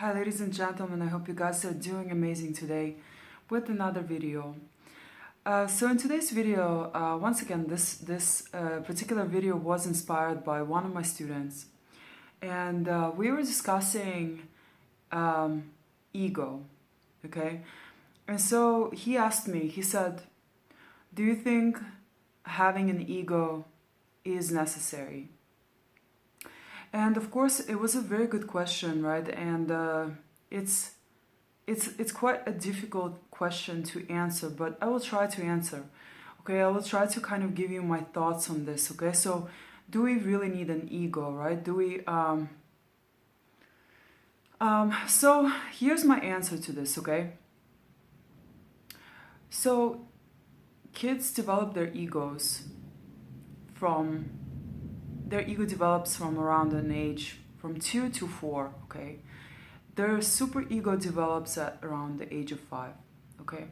Hi ladies and gentlemen, I hope you guys are doing amazing today with another video. So in today's video, once again, this particular video was inspired by one of my students, and we were discussing ego, okay? And so he asked me, he said, do you think having an ego is necessary? And of course, it was a very good question, right? And it's quite a difficult question to answer, but I will try to answer. Okay, I will try to kind of give you my thoughts on this. Okay, so do we really need an ego, right? Do we? So here's my answer to this. Okay. So kids develop their egos from their ego develops from around an age from 2 to 4, okay? Their super ego develops at around the age of 5, okay?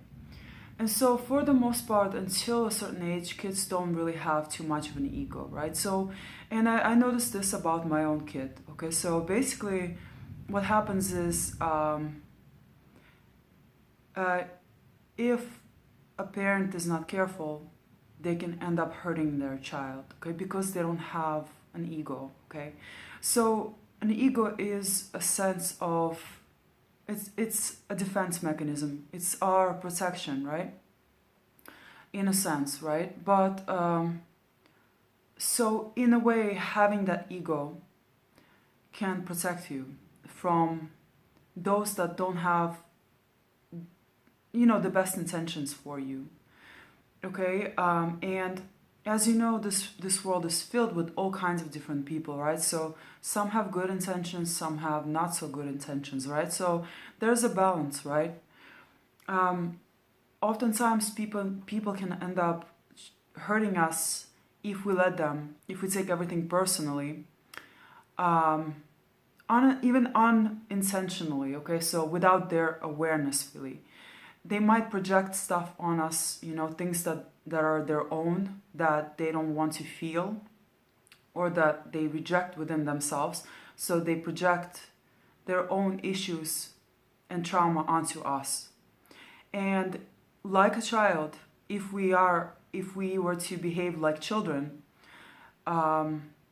And so for the most part, until a certain age, kids don't really have too much of an ego, right? So, and I noticed this about my own kid, okay? So basically what happens is if a parent is not careful, they can end up hurting their child, okay, because they don't have an ego, okay? So an ego is a sense of, it's a defense mechanism. It's our protection, right? In a sense, right? But so in a way, having that ego can protect you from those that don't have, the best intentions for you. Okay, and as you know, this world is filled with all kinds of different people, right? So some have good intentions, some have not so good intentions, right? So there's a balance, right? Oftentimes people can end up hurting us if we let them, if we take everything personally, even unintentionally, okay? So without their awareness, really. They might project stuff on us, things that are their own, that they don't want to feel, or that they reject within themselves. So they project their own issues and trauma onto us. And like a child, if we were to behave like children,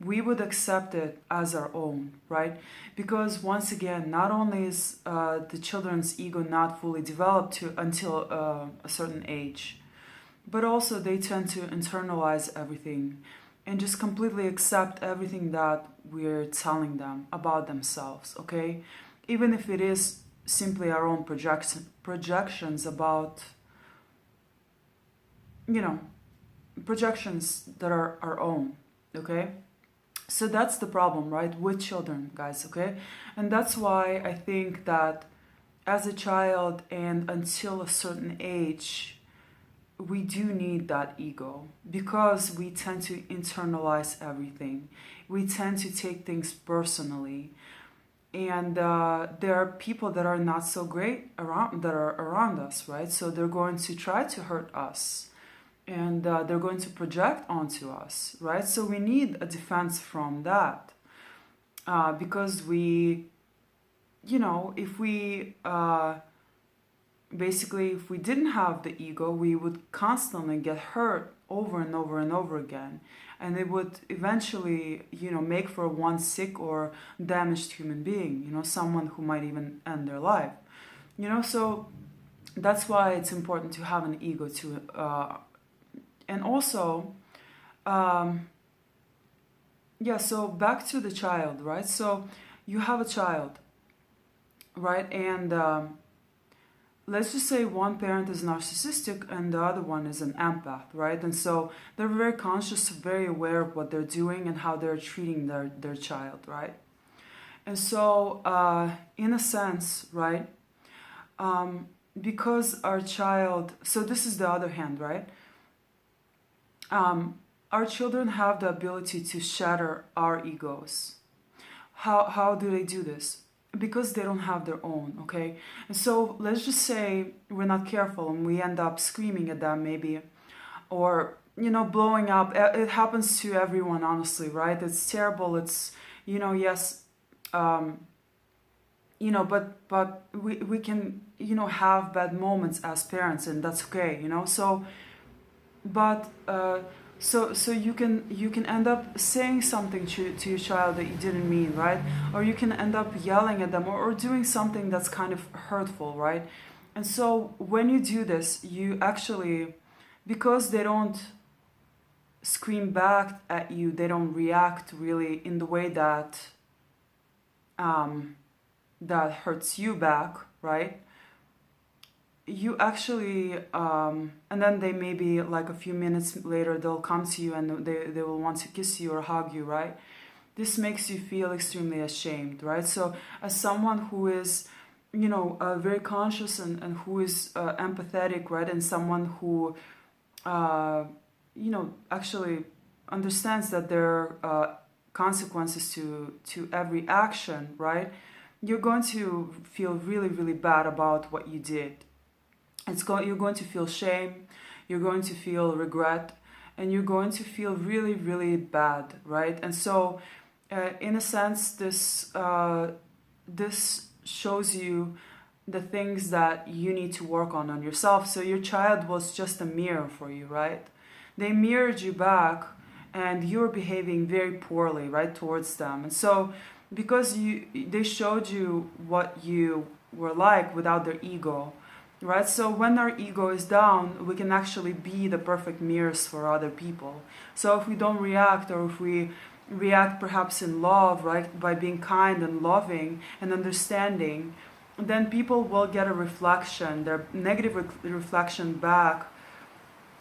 we would accept it as our own, right? Because once again, not only is the children's ego not fully developed until a certain age, but also they tend to internalize everything and just completely accept everything that we're telling them about themselves, okay? Even if it is simply our own projections about, projections that are our own, okay? So that's the problem, right, with children, guys, okay? And that's why I think that as a child and until a certain age, we do need that ego because we tend to internalize everything. We tend to take things personally. And there are people that are not so great that are around us, right? So they're going to try to hurt us. And they're going to project onto us, right? So we need a defense from that because we, if we basically, if we didn't have the ego, we would constantly get hurt over and over and over again, and it would eventually, make for one sick or damaged human being, someone who might even end their life, So that's why it's important to have an ego to. And also, so back to the child, right? So you have a child, right? And let's just say one parent is narcissistic and the other one is an empath, right? And so they're very conscious, very aware of what they're doing and how they're treating their child, right? And so in a sense, right, because our child, so this is the other hand, right? Our children have the ability to shatter our egos. How do they do this? Because they don't have their own, okay? And so let's just say we're not careful and we end up screaming at them maybe, or, blowing up. It happens to everyone, honestly, right? It's terrible. It's, yes, but we can, have bad moments as parents, and that's okay, so but so you can end up saying something to your child that you didn't mean, right? Or you can end up yelling at them, or doing something that's kind of hurtful, right? And so when you do this, you actually, because they don't scream back at you, they don't react really in the way um, that hurts you back, right? You actually, and then they maybe like a few minutes later, they'll come to you and they will want to kiss you or hug you, right? This makes you feel extremely ashamed, right? So as someone who is, very conscious, and who is empathetic, right? And someone who, actually understands that there are consequences to every action, right? You're going to feel really, really bad about what you did. You're going to feel shame, you're going to feel regret, and you're going to feel really, really bad, right? And so, in a sense, this shows you the things that you need to work on yourself. So your child was just a mirror for you, right? They mirrored you back, and you're behaving very poorly, right, towards them. And so, because they showed you what you were like without their ego, right? So when our ego is down, we can actually be the perfect mirrors for other people. So if we don't react, or if we react perhaps in love, right, by being kind and loving and understanding, then people will get a reflection, their negative reflection back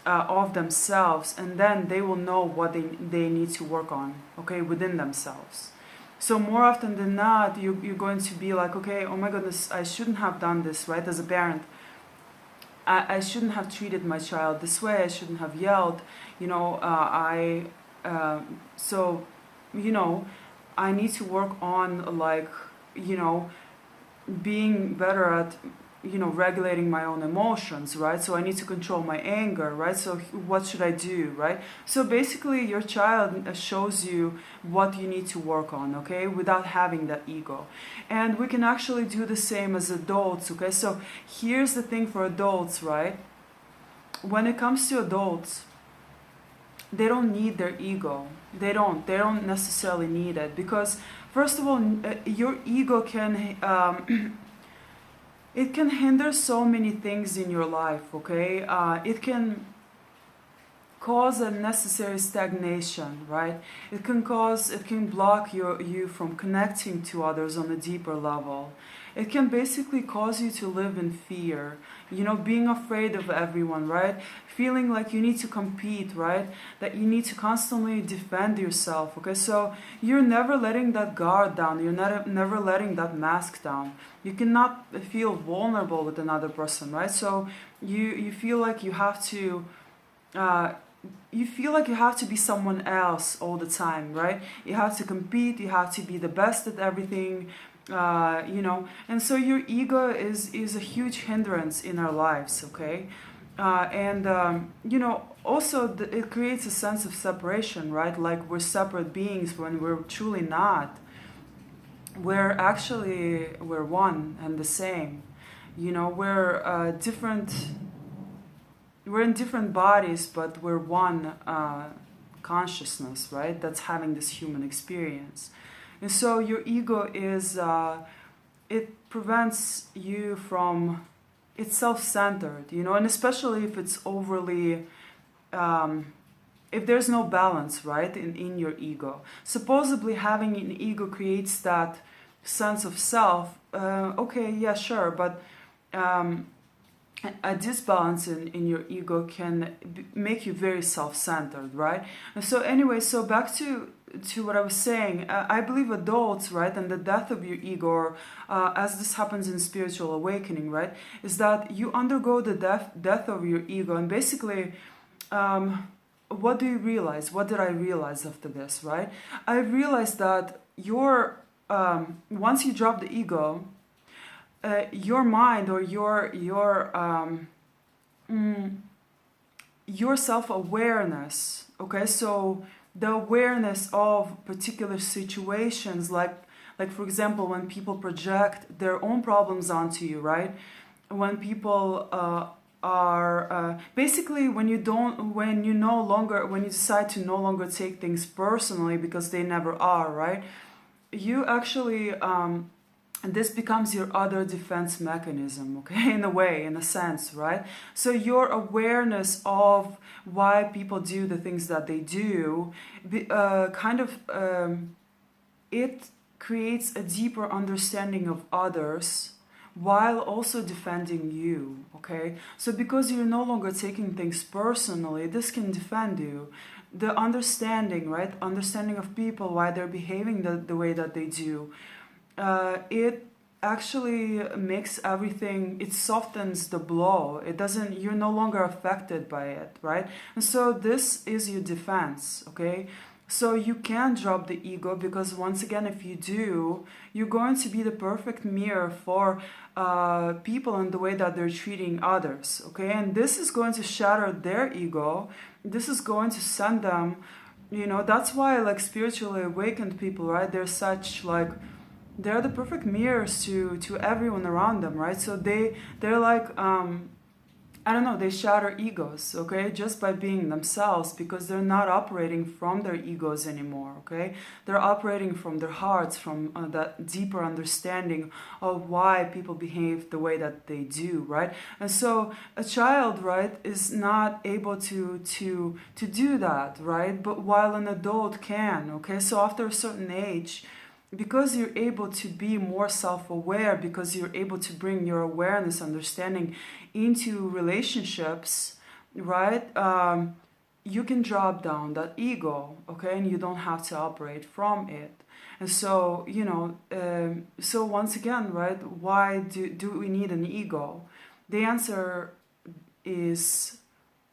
of themselves, and then they will know what they need to work on, okay, within themselves. So more often than not, you're going to be like, okay, oh my goodness, I shouldn't have done this, right? As a parent, I shouldn't have treated my child this way. I shouldn't have yelled. So, I need to work on, like, you know, being better at, regulating my own emotions, right? So I need to control my anger, right? So what should I do, right? So basically your child shows you what you need to work on, okay, without having that ego. And we can actually do the same as adults, okay? So here's the thing for adults, right? When it comes to adults, they don't need their ego. They don't necessarily need it, because first of all, your ego can it can hinder so many things in your life, okay? It can cause unnecessary stagnation, right? It can block you from connecting to others on a deeper level. It can basically cause you to live in fear, being afraid of everyone, right? Feeling like you need to compete, right? That you need to constantly defend yourself, okay? So you're never letting that guard down. You're never letting that mask down. You cannot feel vulnerable with another person, right? So you feel like you have to be someone else all the time, right? You have to compete, you have to be the best at everything, and so your ego is a huge hindrance in our lives, okay? Also it creates a sense of separation, right? Like we're separate beings when we're truly not. We're one and the same. We're in different bodies, but we're one consciousness, right? That's having this human experience. And so your ego it prevents you from, it's self-centered, and especially if it's overly, if there's no balance, right, in your ego. Supposedly having an ego creates that sense of self, okay, yeah, sure, but a disbalance in your ego can make you very self-centered, right? And so anyway, so back to what I was saying, I believe adults, right, and the death of your ego, or as this happens in spiritual awakening, right, is that you undergo the death of your ego, and basically, what do you realize? What did I realize after this, right? I realized that once you drop the ego, your mind, or your self-awareness, okay, so the awareness of particular situations, like Like, for example, when people project their own problems onto you, right? When people are basically when you decide to no longer take things personally because they never are, right? You actually this becomes your other defense mechanism, okay, in a way, in a sense, right? So your awareness of why people do the things that they do it creates a deeper understanding of others while also defending you, okay? So because you're no longer taking things personally, this can defend you. The understanding, right? Understanding of people, why they're behaving the way that they do, it actually makes everything, it softens the blow. It doesn't, you're no longer affected by it, right? And so this is your defense, okay? So you can drop the ego, because once again, if you do, you're going to be the perfect mirror for people and the way that they're treating others, okay? And this is going to shatter their ego. This is going to send them, that's why, like, spiritually awakened people, right? They're such, like, they're the perfect mirrors to everyone around them, right? So they're like, I don't know, they shatter egos, okay, just by being themselves, because they're not operating from their egos anymore, okay? They're operating from their hearts, from that deeper understanding of why people behave the way that they do, right? And so a child, right, is not able to do that, right? But while an adult can, okay? So after a certain age, because you're able to be more self-aware, because you're able to bring your awareness, understanding into relationships, right? You can drop down that ego, okay? And you don't have to operate from it. And so, so once again, right? Why do we need an ego? The answer is,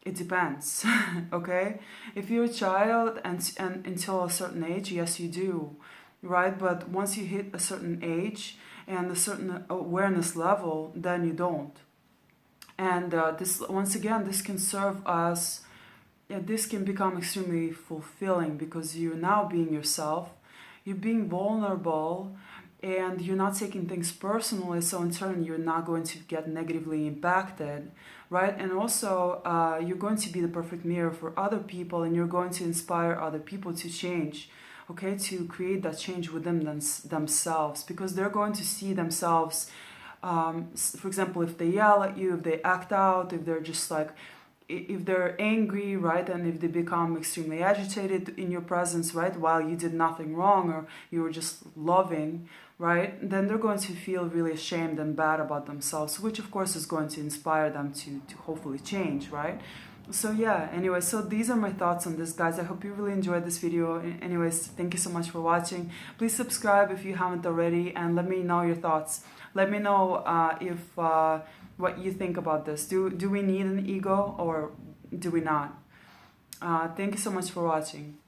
it depends, okay? If you're a child and until a certain age, yes, you do. Right? But once you hit a certain age and a certain awareness level, then you don't. And this, once again, this can serve as, this can become extremely fulfilling, because you're now being yourself, you're being vulnerable, and you're not taking things personally, so in turn you're not going to get negatively impacted, right? And also you're going to be the perfect mirror for other people, and you're going to inspire other people to change, okay, to create that change within themselves, because they're going to see themselves, for example, if they yell at you, if they act out, if they're just like, if they're angry, right, and if they become extremely agitated in your presence, right, while you did nothing wrong, or you were just loving, right, then they're going to feel really ashamed and bad about themselves, which of course is going to inspire them to hopefully change, right? So yeah, anyway, so these are my thoughts on this, guys. I hope you really enjoyed this video. Anyways, thank you so much for watching. Please subscribe if you haven't already, and let me know your thoughts. Let me know if what you think about this. Do we need an ego, or do we not? Thank you so much for watching.